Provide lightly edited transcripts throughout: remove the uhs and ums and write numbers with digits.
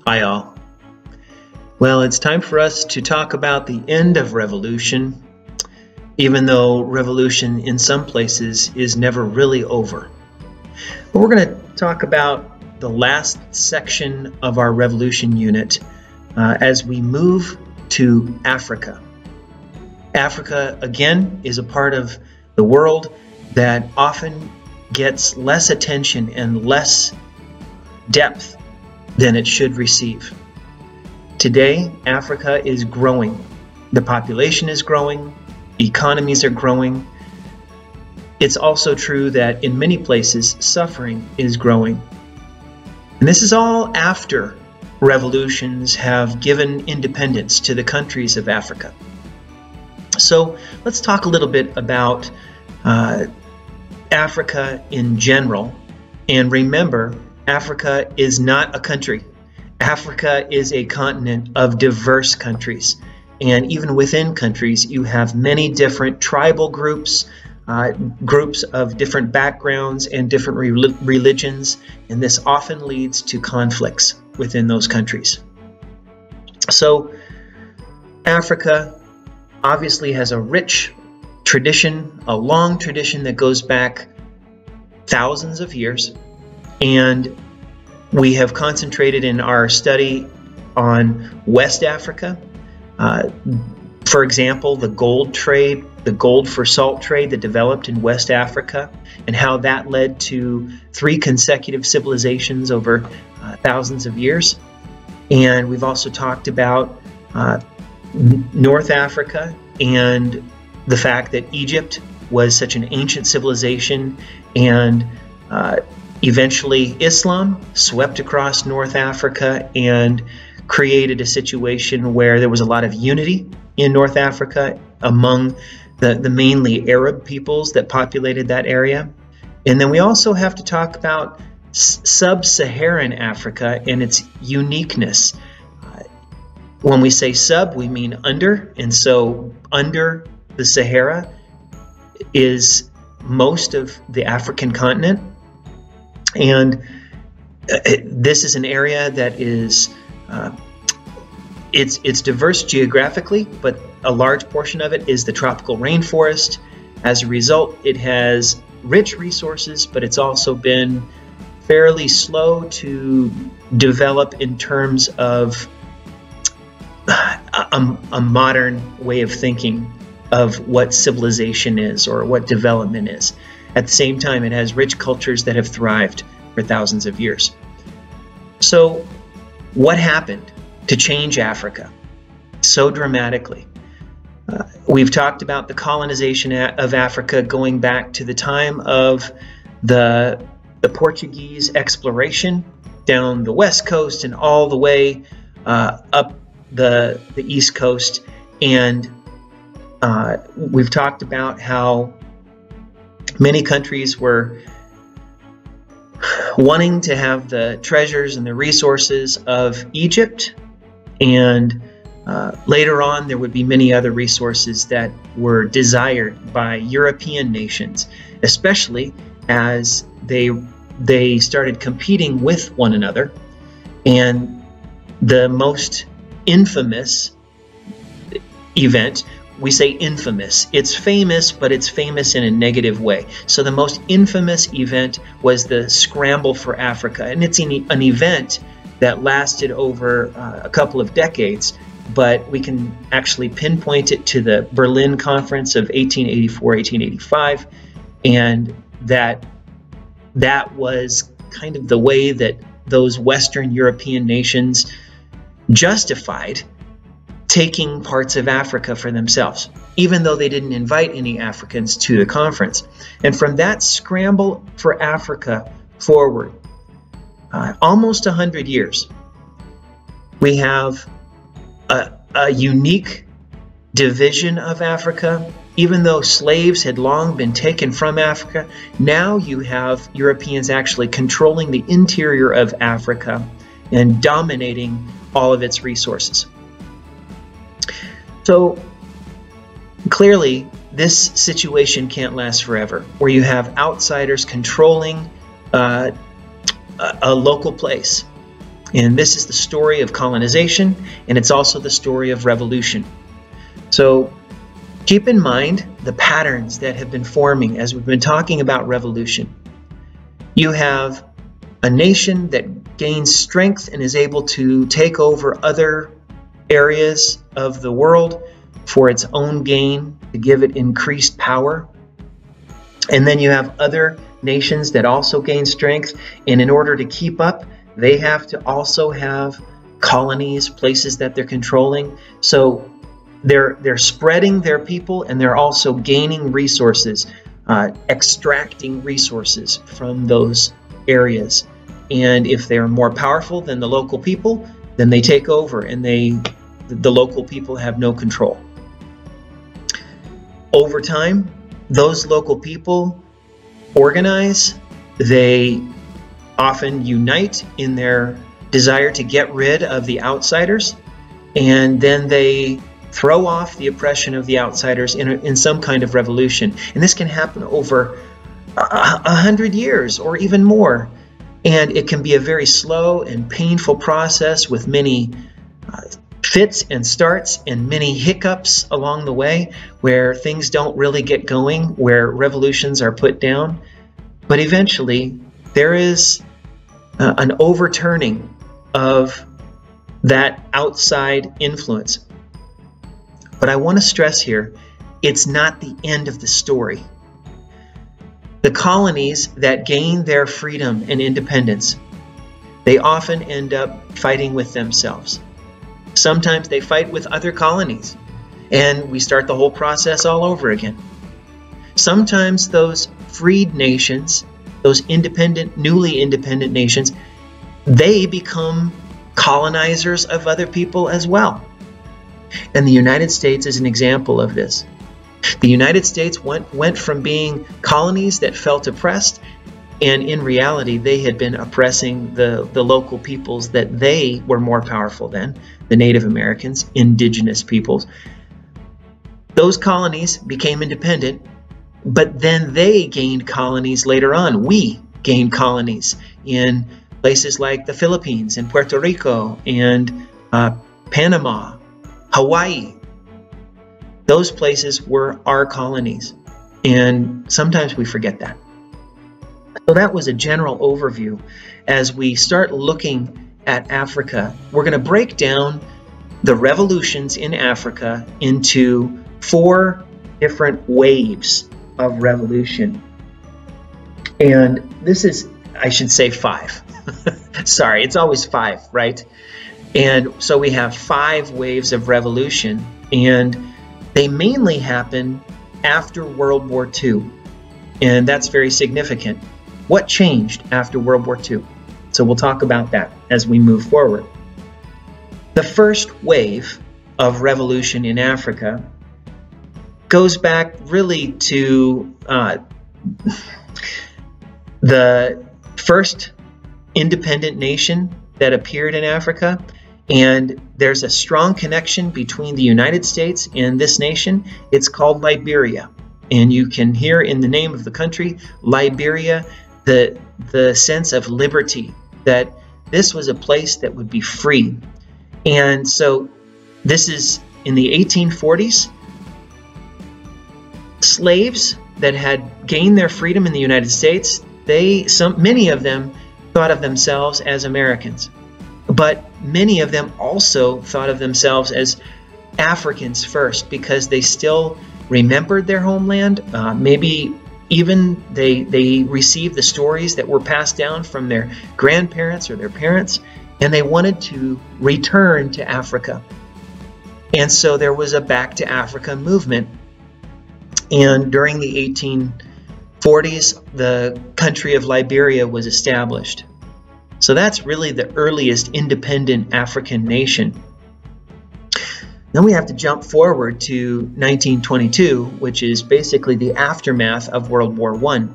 Hi all. Well, it's time for us to talk about the end of revolution, even though revolution in some places is never really over. But we're going to talk about the last section of our revolution unit as we move to Africa. Africa, again, is a part of the world that often gets less attention and less depth than it should receive. Today, Africa is growing. The population is growing, economies are growing. It's also true that in many places, suffering is growing. And this is all after revolutions have given independence to the countries of Africa. So let's talk a little bit about Africa in general. And remember, Africa is not a country. Africa is a continent of diverse countries. And even within countries, you have many different tribal groups, groups of different backgrounds and different religions. And this often leads to conflicts within those countries. So Africa obviously has a rich tradition, a long tradition that goes back thousands of years. And we have concentrated in our study on West Africa. For example, the gold trade, the gold for salt trade that developed in West Africa, and how that led to 3 consecutive civilizations over thousands of years. And we've also talked about North Africa and the fact that Egypt was such an ancient civilization, and eventually Islam swept across North Africa and created a situation where there was a lot of unity in North Africa among the mainly Arab peoples that populated that area. And then we also have to talk about sub-Saharan Africa and its uniqueness. When we say sub, we mean under, and so under the Sahara is most of the African continent. And this is an area that is it's diverse geographically, but a large portion of it is the tropical rainforest. As a result, it has rich resources, but it's also been fairly slow to develop in terms of a modern way of thinking of what civilization is or what development is. At the same time, it has rich cultures that have thrived for thousands of years. So what happened to change Africa so dramatically? We've talked about the colonization of Africa going back to the time of the Portuguese exploration down the west coast and all the way up the east coast. And we've talked about how many countries were wanting to have the treasures and the resources of Egypt, and later on there would be many other resources that were desired by European nations, especially as they started competing with one another. And the most infamous event, we say infamous, it's famous, but it's famous in a negative way. So the most infamous event was the Scramble for Africa, and it's an event that lasted over a couple of decades, but we can actually pinpoint it to the Berlin Conference of 1884-1885, and that was kind of the way that those Western European nations justified taking parts of Africa for themselves, even though they didn't invite any Africans to the conference. And from that scramble for Africa forward, almost 100 years, we have a unique division of Africa. Even though slaves had long been taken from Africa, now you have Europeans actually controlling the interior of Africa and dominating all of its resources. So clearly, this situation can't last forever, where you have outsiders controlling a local place. And this is the story of colonization, and it's also the story of revolution. So keep in mind the patterns that have been forming as we've been talking about revolution. You have a nation that gains strength and is able to take over other areas of the world for its own gain, to give it increased power. And then you have other nations that also gain strength, and in order to keep up, they have to also have colonies, places that they're controlling. So they're spreading their people, and they're also gaining resources, extracting resources from those areas. And if they're more powerful than the local people, then they take over, and the local people have no control. Over time, those local people organize. They often unite in their desire to get rid of the outsiders, and then they throw off the oppression of the outsiders in some kind of revolution. And this can happen over 100 years or even more. And it can be a very slow and painful process with many fits and starts and many hiccups along the way, where things don't really get going, where revolutions are put down. But eventually there is an overturning of that outside influence. But I want to stress here, it's not the end of the story. The colonies that gain their freedom and independence, they often end up fighting with themselves. Sometimes they fight with other colonies, and we start the whole process all over again. Sometimes those freed nations, those newly independent nations, they become colonizers of other people as well. And the United States is an example of this. The United States went from being colonies that felt oppressed, and in reality they had been oppressing the local peoples that they were more powerful than, the Native Americans, indigenous peoples. Those colonies became independent, but then they gained colonies later on. We gained colonies in places like the Philippines and Puerto Rico and Panama, Hawaii. Those places were our colonies, and sometimes we forget that. So that was a general overview. As we start looking at Africa, we're going to break down the revolutions in Africa into 4 different waves of revolution. And this is, I should say, 5. Sorry, it's always 5, right? And so we have 5 waves of revolution, and they mainly happen after World War II. And that's very significant. What changed after World War II? So we'll talk about that as we move forward. The first wave of revolution in Africa goes back really to the first independent nation that appeared in Africa, and there's a strong connection between the United States and this nation. It's called Liberia, and you can hear in the name of the country, Liberia, the sense of liberty, that this was a place that would be free. And so this is in the 1840s. Slaves that had gained their freedom in the United States, many of them thought of themselves as Americans, but many of them also thought of themselves as Africans first, because they still remembered their homeland. Maybe even they received the stories that were passed down from their grandparents or their parents, and they wanted to return to Africa. And so there was a Back to Africa movement. And during the 1840s, the country of Liberia was established. So that's really the earliest independent African nation. Then we have to jump forward to 1922, which is basically the aftermath of World War I.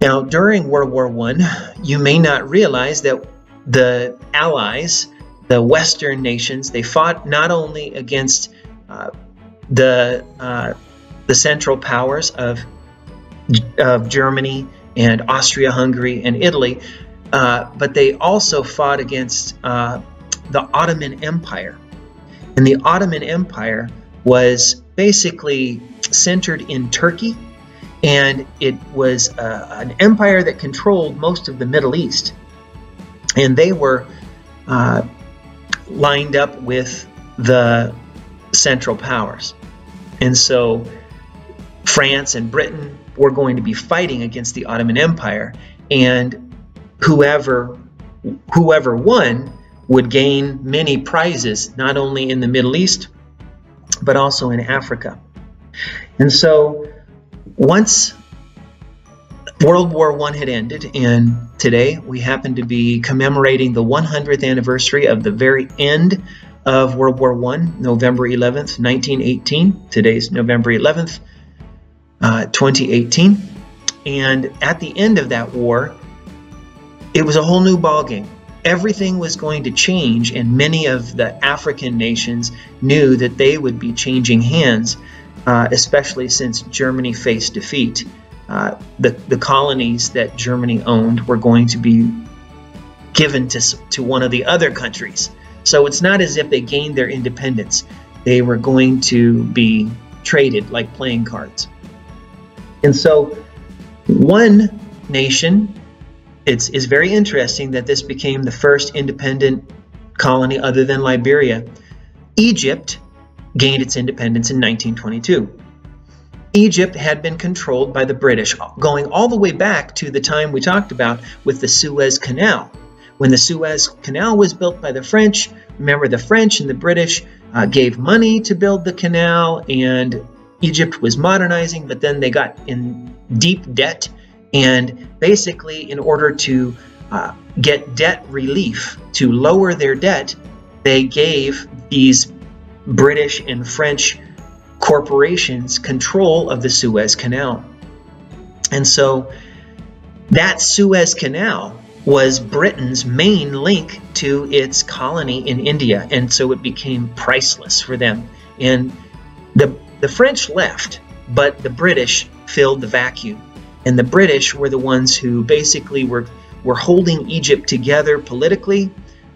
Now, during World War I, you may not realize that the Allies, the Western nations, they fought not only against the Central Powers of Germany and Austria-Hungary and Italy, but they also fought against the Ottoman Empire. And the Ottoman Empire was basically centered in Turkey, and it was an empire that controlled most of the Middle East. And they were lined up with the Central Powers. And so France and Britain were going to be fighting against the Ottoman Empire, and whoever won would gain many prizes, not only in the Middle East, but also in Africa. And so once World War I had ended, and today we happen to be commemorating the 100th anniversary of the very end of World War I, November 11th, 1918. Today's November 11th, 2018. And at the end of that war, it was a whole new ballgame. Everything was going to change, and many of the African nations knew that they would be changing hands, especially since Germany faced defeat. The colonies that Germany owned were going to be given to one of the other countries. So it's not as if they gained their independence. They were going to be traded like playing cards. And so one nation, it's very interesting that this became the first independent colony other than Liberia. Egypt gained its independence in 1922. Egypt had been controlled by the British, going all the way back to the time we talked about with the Suez Canal. When the Suez Canal was built by the French, remember the French and the British gave money to build the canal, and Egypt was modernizing, but then they got in deep debt. And basically, in order to get debt relief, to lower their debt, they gave these British and French corporations control of the Suez Canal. And so that Suez Canal was Britain's main link to its colony in India, and so it became priceless for them. And the French left, but the British filled the vacuum. And the British were the ones who basically were holding Egypt together politically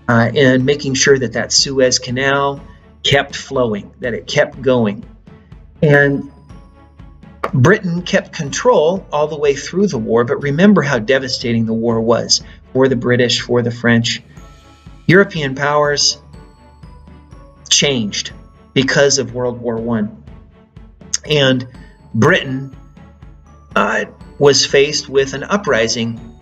and making sure that that Suez Canal kept flowing, that it kept going. And Britain kept control all the way through the war, but remember how devastating the war was for the British, for the French. European powers changed because of World War I. And Britain was faced with an uprising.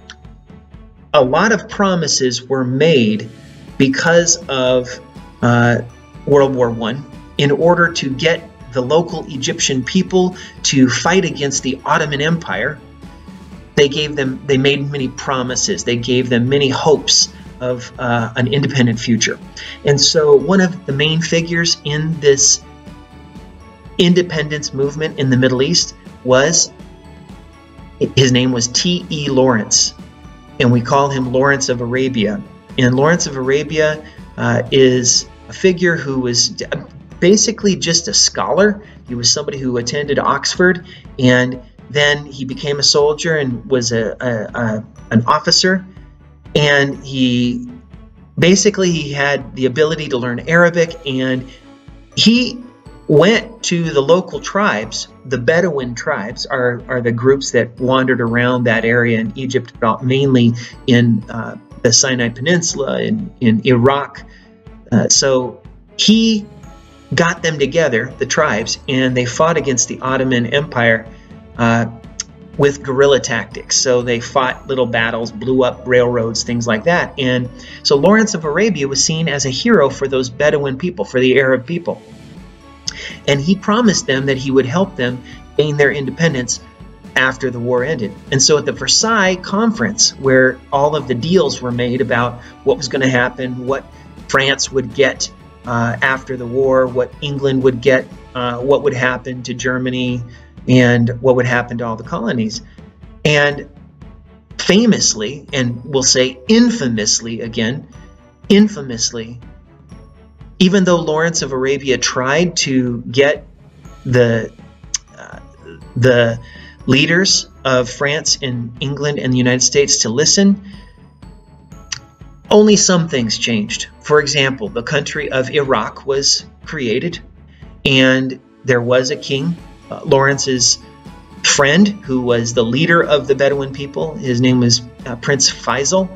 A lot of promises were made because of World War I in order to get the local Egyptian people to fight against the Ottoman Empire. They made many promises. They gave them many hopes of an independent future. And so one of the main figures in this independence movement in the Middle East his name was T.E. Lawrence, and we call him Lawrence of Arabia. And Lawrence of Arabia is a figure who was basically just a scholar. He was somebody who attended Oxford, and then he became a soldier and was an officer. And he had the ability to learn Arabic, and he went to the local tribes. The Bedouin tribes are the groups that wandered around that area in Egypt, mainly in the Sinai Peninsula, in Iraq. So he got them together, the tribes, and they fought against the Ottoman Empire with guerrilla tactics. So they fought little battles, blew up railroads, things like that. And so Lawrence of Arabia was seen as a hero for those Bedouin people, for the Arab people. And he promised them that he would help them gain their independence after the war ended. And so at the Versailles Conference, where all of the deals were made about what was going to happen, what France would get after the war, what England would get, what would happen to Germany, and what would happen to all the colonies. And famously, and we'll say infamously again, even though Lawrence of Arabia tried to get the leaders of France and England and the United States to listen, only some things changed. For example, the country of Iraq was created, and there was a king, Lawrence's friend, who was the leader of the Bedouin people. His name was Prince Faisal.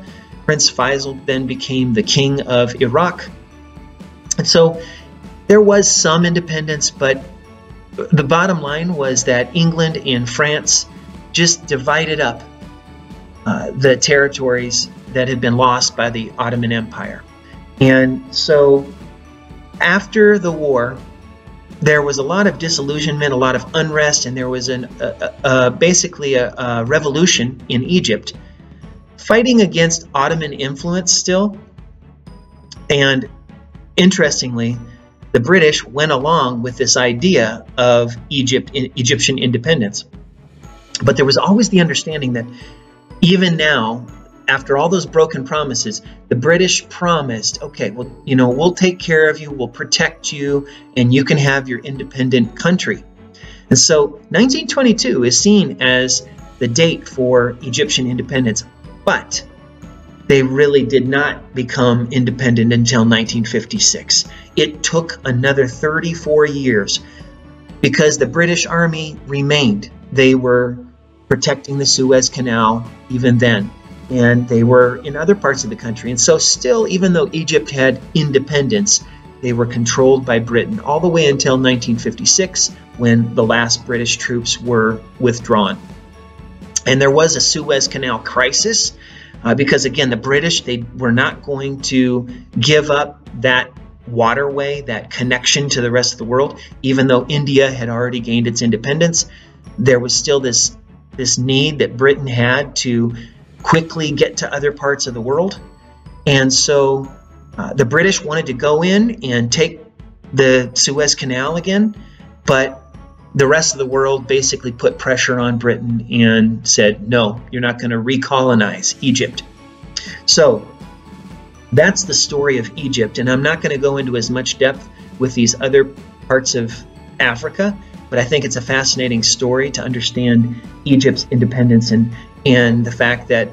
Prince Faisal then became the king of Iraq. And so there was some independence, but the bottom line was that England and France just divided up the territories that had been lost by the Ottoman Empire. And so after the war, there was a lot of disillusionment, a lot of unrest, and there was basically a revolution in Egypt fighting against Ottoman influence still. And interestingly, the British went along with this idea of Egyptian independence. But there was always the understanding that even now, after all those broken promises, the British promised, okay, well, we'll take care of you, we'll protect you, and you can have your independent country. And so 1922 is seen as the date for Egyptian independence, but they really did not become independent until 1956. It took another 34 years because the British Army remained. They were protecting the Suez Canal even then, and they were in other parts of the country. And so still, even though Egypt had independence, they were controlled by Britain all the way until 1956, when the last British troops were withdrawn. And there was a Suez Canal crisis because, again, the British, they were not going to give up that waterway, that connection to the rest of the world. Even though India had already gained its independence, there was still this need that Britain had to quickly get to other parts of the world. And so the British wanted to go in and take the Suez Canal again, but the rest of the world basically put pressure on Britain and said, no, you're not going to recolonize Egypt. So that's the story of Egypt, and I'm not going to go into as much depth with these other parts of Africa, but I think it's a fascinating story to understand Egypt's independence and the fact that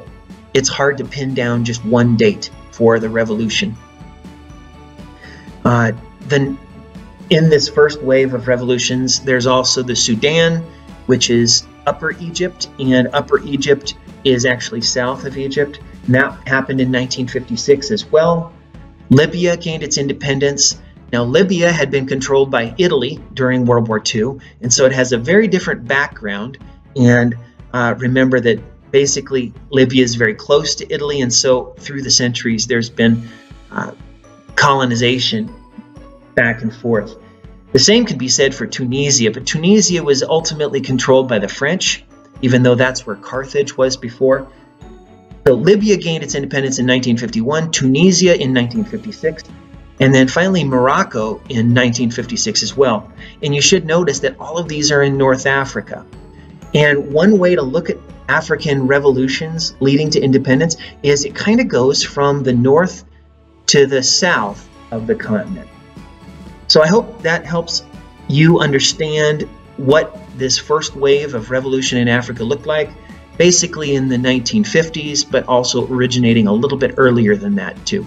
it's hard to pin down just one date for the revolution. Then in this first wave of revolutions, there's also the Sudan, which is Upper Egypt, and Upper Egypt is actually south of Egypt. And that happened in 1956 as well. Libya gained its independence. Now, Libya had been controlled by Italy during World War II, and so it has a very different background. And remember that basically Libya is very close to Italy, and so through the centuries there's been colonization back and forth. The same could be said for Tunisia, but Tunisia was ultimately controlled by the French, even though that's where Carthage was before. So Libya gained its independence in 1951, Tunisia in 1956, and then finally Morocco in 1956 as well. And you should notice that all of these are in North Africa. And one way to look at African revolutions leading to independence is it kind of goes from the north to the south of the continent. So I hope that helps you understand what this first wave of revolution in Africa looked like, basically in the 1950s, but also originating a little bit earlier than that too.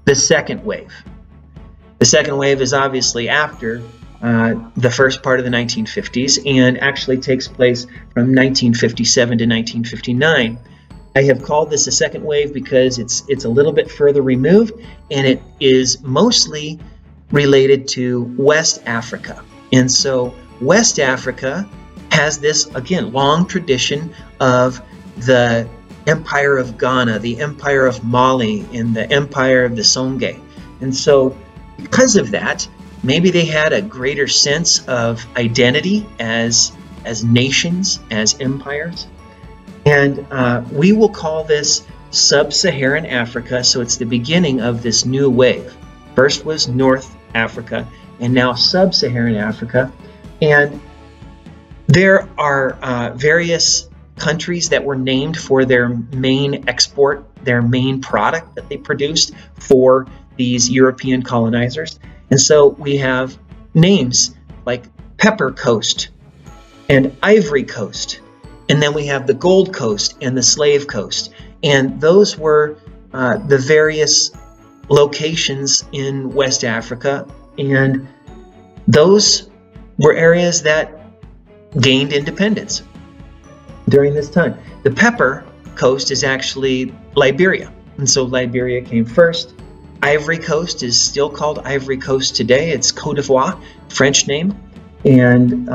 The second wave. The second wave is obviously after the first part of the 1950s and actually takes place from 1957 to 1959. I have called this a second wave because it's a little bit further removed, and it is mostly related to West Africa. And so West Africa has this, again, long tradition of the Empire of Ghana, the Empire of Mali, and the Empire of the Songhai. And so because of that, maybe they had a greater sense of identity as nations, as empires. And we will call this Sub-Saharan Africa, so it's the beginning of this new wave. First was North Africa, and now Sub-Saharan Africa. And there are various countries that were named for their main export, their main product that they produced for these European colonizers. And so we have names like Pepper Coast and Ivory Coast. And then we have the Gold Coast and the Slave Coast. And those were the various locations in West Africa. And those were areas that gained independence during this time. The Pepper Coast is actually Liberia. And so Liberia came first. Ivory Coast is still called Ivory Coast today. It's Côte d'Ivoire, French name. And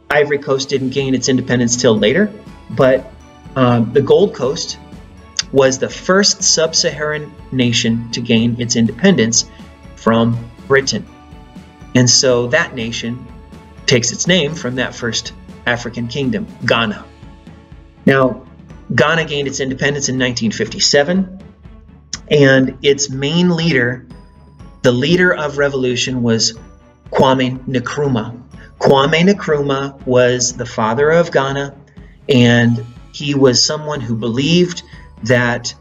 Ivory Coast didn't gain its independence till later. But the Gold Coast was the first sub-Saharan nation to gain its independence from Britain. And so that nation takes its name from that first African kingdom, Ghana. Now, Ghana gained its independence in 1957, and its main leader, the leader of revolution, was Kwame Nkrumah. Kwame Nkrumah was the father of Ghana, and he was someone who believed that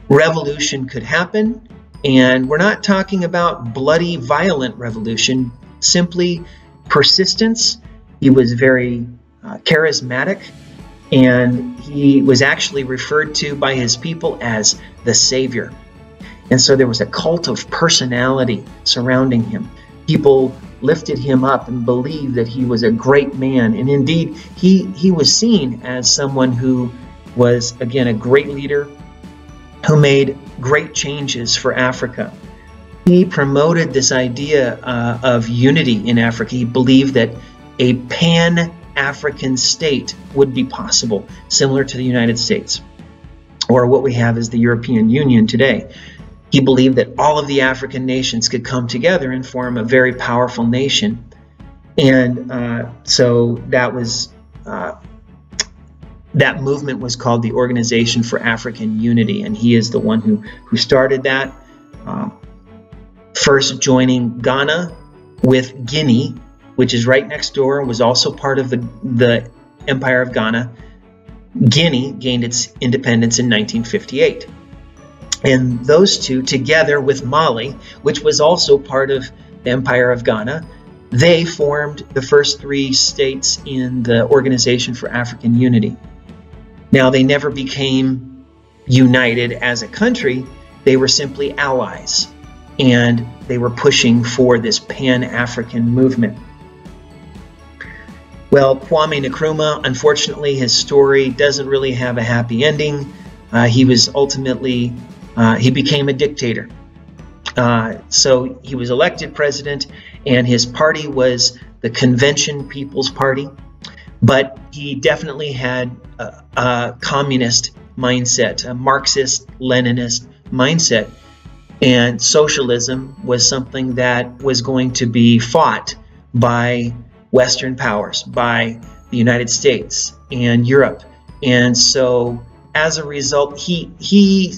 revolution could happen. And we're not talking about bloody, violent revolution, simply persistence. He was very charismatic, and he was actually referred to by his people as the Savior. And so there was a cult of personality surrounding him. People lifted him up and believed that he was a great man. And indeed, he was seen as someone who was, again, a great leader who made great changes for Africa. He promoted this idea of unity in Africa. He believed that a pan-African state would be possible, similar to the United States, or what we have as the European Union today. He believed that all of the African nations could come together and form a very powerful nation. And so that was that movement was called the Organization for African Unity, and he is the one who started that, first joining Ghana with Guinea, which is right next door, was also part of the Empire of Ghana. Guinea gained its independence in 1958. And those two, together with Mali, which was also part of the Empire of Ghana, they formed the first three states in the Organization for African Unity. Now, they never became united as a country. They were simply allies, and they were pushing for this Pan-African movement. Well, Kwame Nkrumah, unfortunately, his story doesn't really have a happy ending. He was ultimately, he became a dictator. So he was elected president, and his party was the Convention People's Party. But he definitely had a communist mindset, a Marxist-Leninist mindset. And socialism was something that was going to be fought by Western powers, by the United States and Europe. And so as a result, he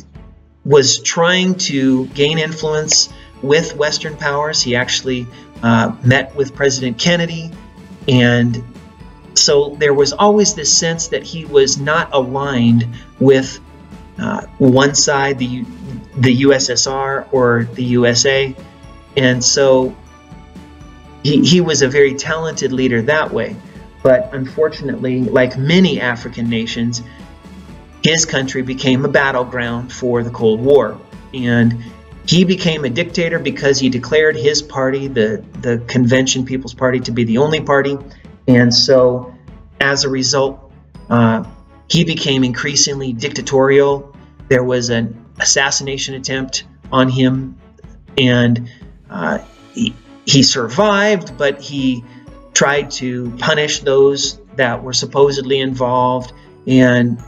was trying to gain influence with Western powers. He actually met with President Kennedy, and so there was always this sense that he was not aligned with one side, the USSR or the USA. And so he was a very talented leader that way. But unfortunately, like many African nations, his country became a battleground for the Cold War. And he became a dictator because he declared his party, the Convention People's Party, to be the only party. And so, as a result, he became increasingly dictatorial. There was an assassination attempt on him, and he survived, but he tried to punish those that were supposedly involved. And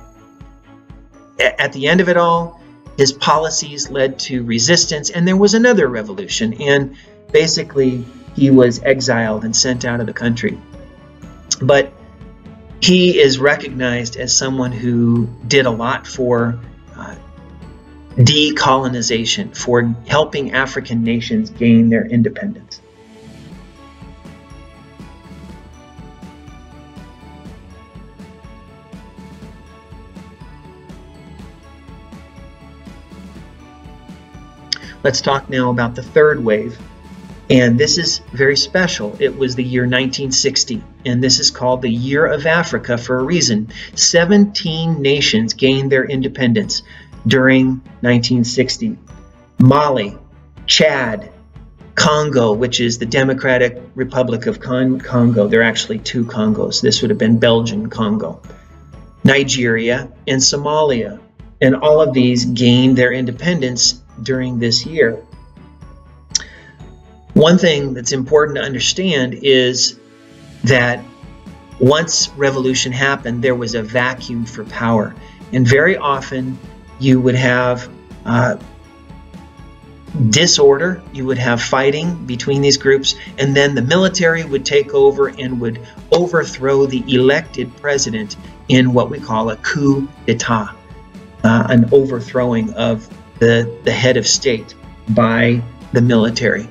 at the end of it all, his policies led to resistance, and there was another revolution. And basically, he was exiled and sent out of the country. But he is recognized as someone who did a lot for decolonization, for helping African nations gain their independence. Let's talk now about the third wave. And this is very special. It was the year 1960, and this is called the Year of Africa for a reason. 17 nations gained their independence during 1960. Mali, Chad, Congo, which is the Democratic Republic of Congo. There are actually two Congos. This would have been Belgian Congo. Nigeria and Somalia. And all of these gained their independence during this year. One thing that's important to understand is that once revolution happened, there was a vacuum for power. And very often you would have disorder, you would have fighting between these groups, and then the military would take over and would overthrow the elected president in what we call a coup d'etat, an overthrowing of the head of state by the military.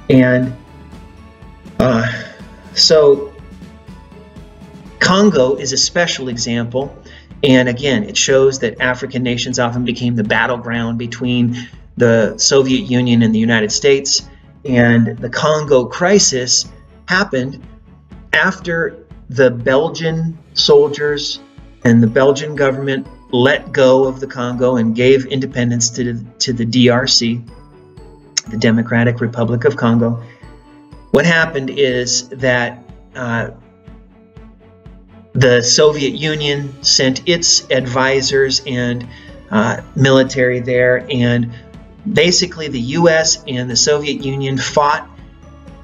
And so Congo is a special example, and again, it shows that African nations often became the battleground between the Soviet Union and the United States. And the Congo crisis happened after the Belgian soldiers and the Belgian government let go of the Congo and gave independence to the DRC, the Democratic Republic of Congo. What happened is that the Soviet Union sent its advisors and military there, and basically the US and the Soviet Union fought.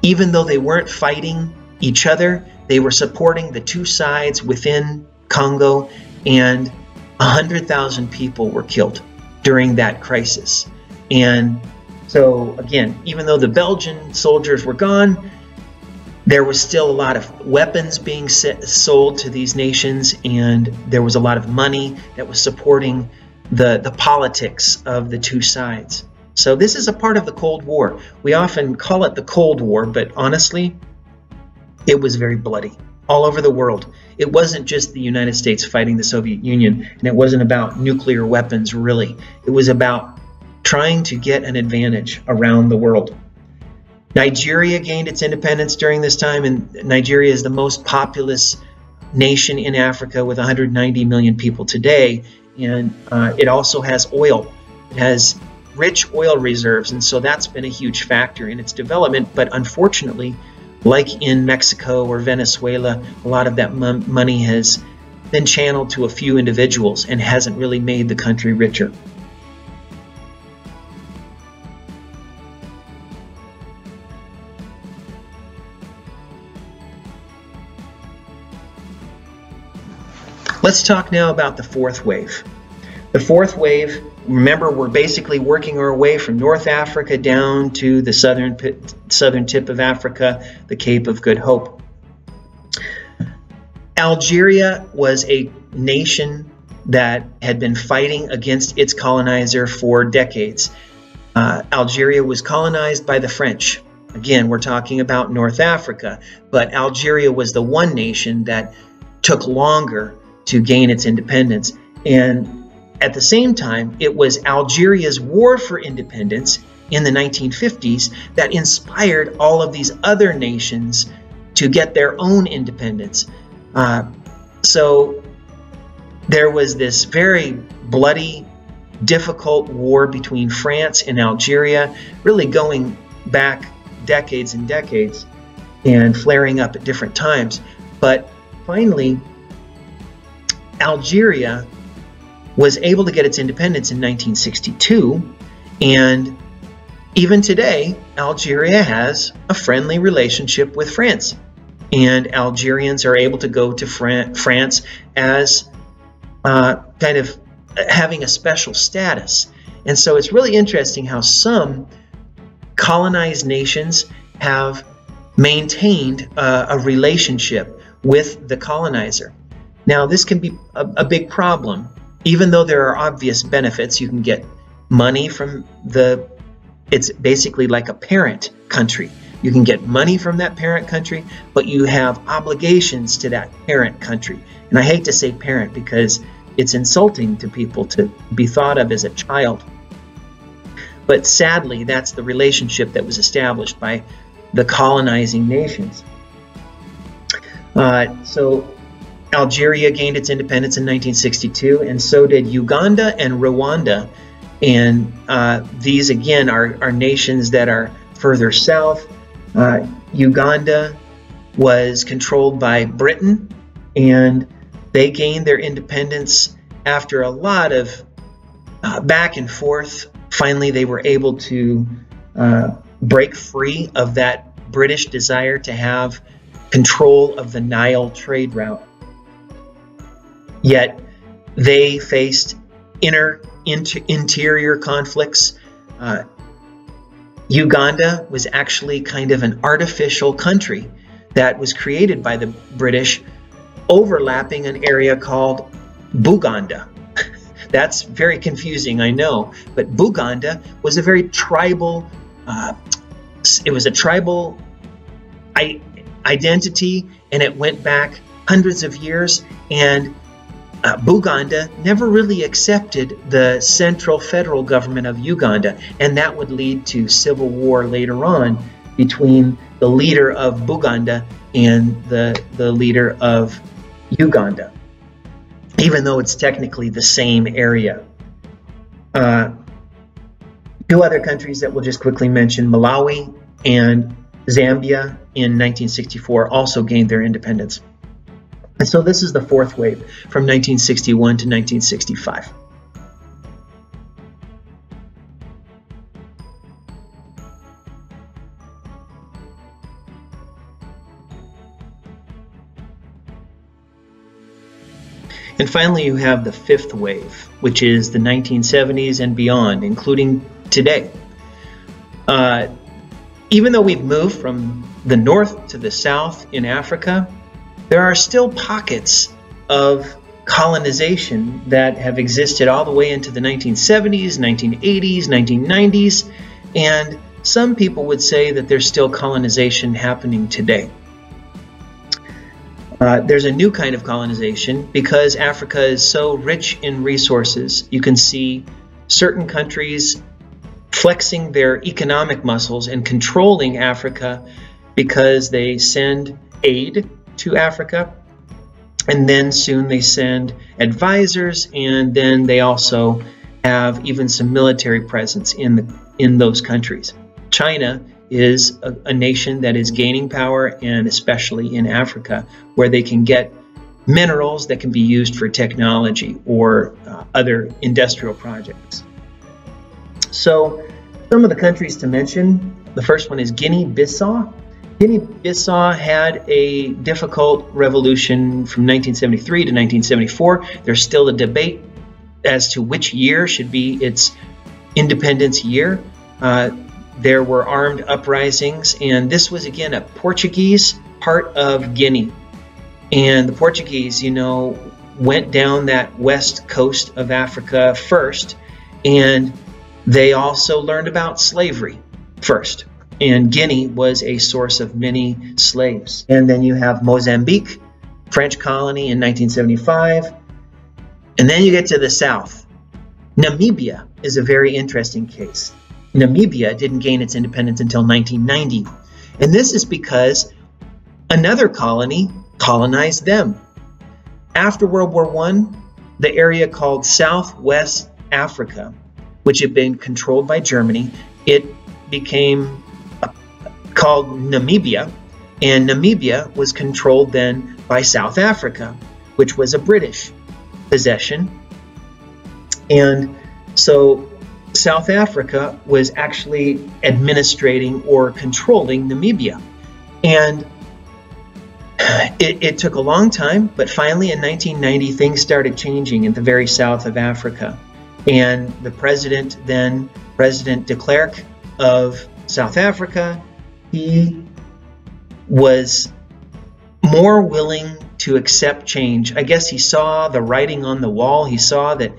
Even though they weren't fighting each other, they were supporting the two sides within Congo, and 100,000 people were killed during that crisis. And so again, even though the Belgian soldiers were gone, there was still a lot of weapons being sold to these nations, and there was a lot of money that was supporting the politics of the two sides. So this is a part of the Cold War. We often call it the Cold War, but honestly, it was very bloody all over the world. It wasn't just the United States fighting the Soviet Union, and it wasn't about nuclear weapons, really. It was about trying to get an advantage around the world. Nigeria gained its independence during this time, and Nigeria is the most populous nation in Africa with 190 million people today, and it also has oil. It has rich oil reserves, and so that's been a huge factor in its development. But unfortunately, like in Mexico or Venezuela, a lot of that money has been channeled to a few individuals and hasn't really made the country richer. Let's talk now about the fourth wave. The fourth wave, remember, we're basically working our way from North Africa down to the southern tip of Africa, the Cape of Good Hope. Algeria was a nation that had been fighting against its colonizer for decades. Algeria was colonized by the French. Again, we're talking about North Africa, but Algeria was the one nation that took longer to gain its independence. And at the same time, it was Algeria's war for independence in the 1950s that inspired all of these other nations to get their own independence. So there was this very bloody, difficult war between France and Algeria, really going back decades and decades and flaring up at different times. But finally, Algeria was able to get its independence in 1962, and even today, Algeria has a friendly relationship with France, and Algerians are able to go to France as kind of having a special status. And so it's really interesting how some colonized nations have maintained a relationship with the colonizer. Now, this can be a big problem. Even though there are obvious benefits, you can get money from it's basically like a parent country. You can get money from that parent country, but you have obligations to that parent country. And I hate to say parent because it's insulting to people to be thought of as a child. But sadly, that's the relationship that was established by the colonizing nations. So Algeria gained its independence in 1962, and so did Uganda and Rwanda. And these, again, are nations that are further south. Uganda was controlled by Britain, and they gained their independence after a lot of back and forth. Finally, they were able to break free of that British desire to have control of the Nile trade route. Yet they faced interior conflicts. Uganda was actually kind of an artificial country that was created by the British, overlapping an area called Buganda. That's very confusing, I know, but Buganda was a very tribal, it was a tribal identity, and it went back hundreds of years, and Buganda never really accepted the central federal government of Uganda, and that would lead to civil war later on between the leader of Buganda and the leader of Uganda, even though it's technically the same area. Two other countries that we'll just quickly mention, Malawi and Zambia in 1964 also gained their independence. And so this is the fourth wave from 1961 to 1965. And finally, you have the fifth wave, which is the 1970s and beyond, including today. Even though we've moved from the north to the south in Africa, there are still pockets of colonization that have existed all the way into the 1970s, 1980s, 1990s, and some people would say that there's still colonization happening today. There's a new kind of colonization because Africa is so rich in resources. You can see certain countries flexing their economic muscles and controlling Africa because they send aid to Africa, and then soon they send advisors, and then they also have even some military presence in those countries. China is a nation that is gaining power, and especially in Africa, where they can get minerals that can be used for technology or other industrial projects. So some of the countries to mention, the first one is Guinea-Bissau. Guinea-Bissau had a difficult revolution from 1973 to 1974. There's still a debate as to which year should be its independence year. There were armed uprisings, and this was again a Portuguese part of Guinea. And the Portuguese, you know, went down that west coast of Africa first, and they also learned about slavery first. And Guinea was a source of many slaves. And then you have Mozambique, French colony in 1975. And then you get to the south. Namibia is a very interesting case. Namibia didn't gain its independence until 1990. And this is because another colony colonized them. After World War I, the area called Southwest Africa, which had been controlled by Germany, it became called Namibia, and Namibia was controlled then by South Africa, which was a British possession. And so South Africa was actually administrating or controlling Namibia. And it took a long time, but finally in 1990 things started changing in the very south of Africa. And the president then, President de Klerk of South Africa, he was more willing to accept change. I guess he saw the writing on the wall. He saw that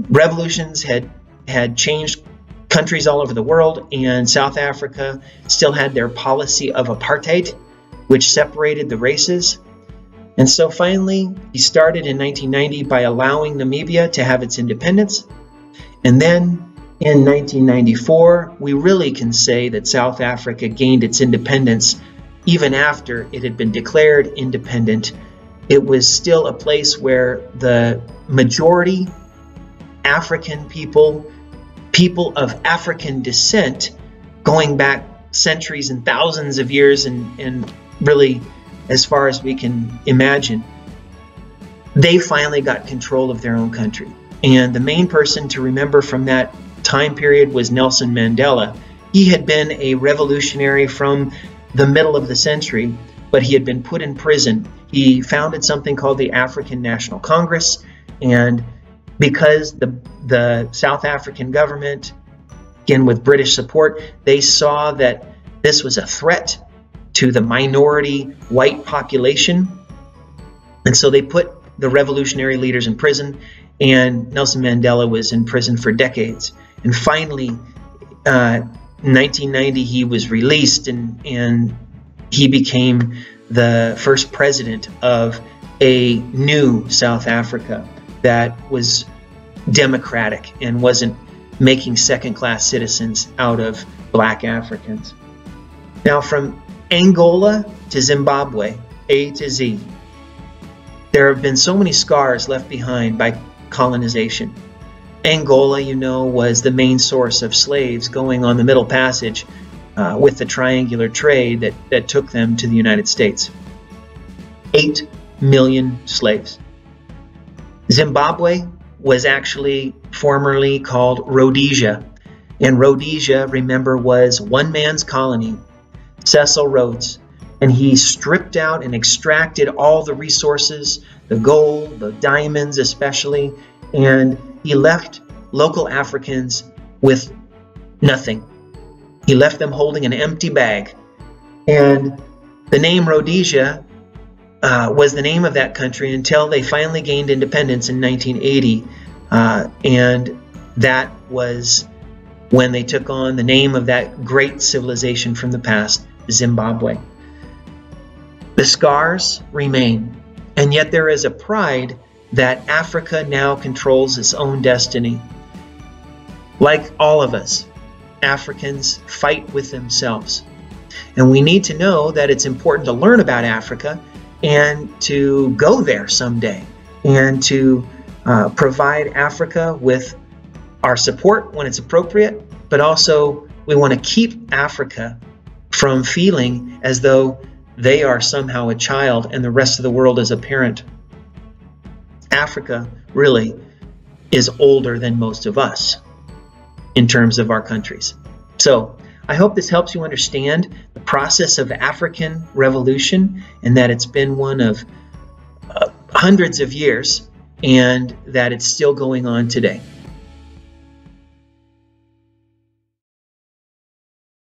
revolutions had changed countries all over the world, and South Africa still had their policy of apartheid, which separated the races. And so finally, he started in 1990 by allowing Namibia to have its independence. And then in 1994, we really can say that South Africa gained its independence even after it had been declared independent. It was still a place where the majority African people of African descent, going back centuries and thousands of years and really as far as we can imagine, they finally got control of their own country. And the main person to remember from that time period was Nelson Mandela. He had been a revolutionary from the middle of the century, but he had been put in prison. He founded something called the African National Congress, and because the South African government, again with British support, they saw that this was a threat to the minority white population, and so they put the revolutionary leaders in prison, and Nelson Mandela was in prison for decades. And finally, in 1990, he was released, and he became the first president of a new South Africa that was democratic and wasn't making second-class citizens out of black Africans. Now, from Angola to Zimbabwe, A to Z, there have been so many scars left behind by colonization. Angola, you know, was the main source of slaves going on the Middle Passage with the triangular trade that took them to the United States. 8 million slaves. Zimbabwe was actually formerly called Rhodesia. And Rhodesia, remember, was one man's colony, Cecil Rhodes. And he stripped out and extracted all the resources, the gold, the diamonds especially, and he left local Africans with nothing. He left them holding an empty bag. And the name Rhodesia was the name of that country until they finally gained independence in 1980. And that was when they took on the name of that great civilization from the past, Zimbabwe. The scars remain, and yet there is a pride that Africa now controls its own destiny. Like all of us, Africans fight with themselves. And we need to know that it's important to learn about Africa and to go there someday and to provide Africa with our support when it's appropriate, but also we want to keep Africa from feeling as though they are somehow a child and the rest of the world is a parent. Africa really is older than most of us in terms of our countries. So I hope this helps you understand the process of African revolution and that it's been one of hundreds of years and that it's still going on today.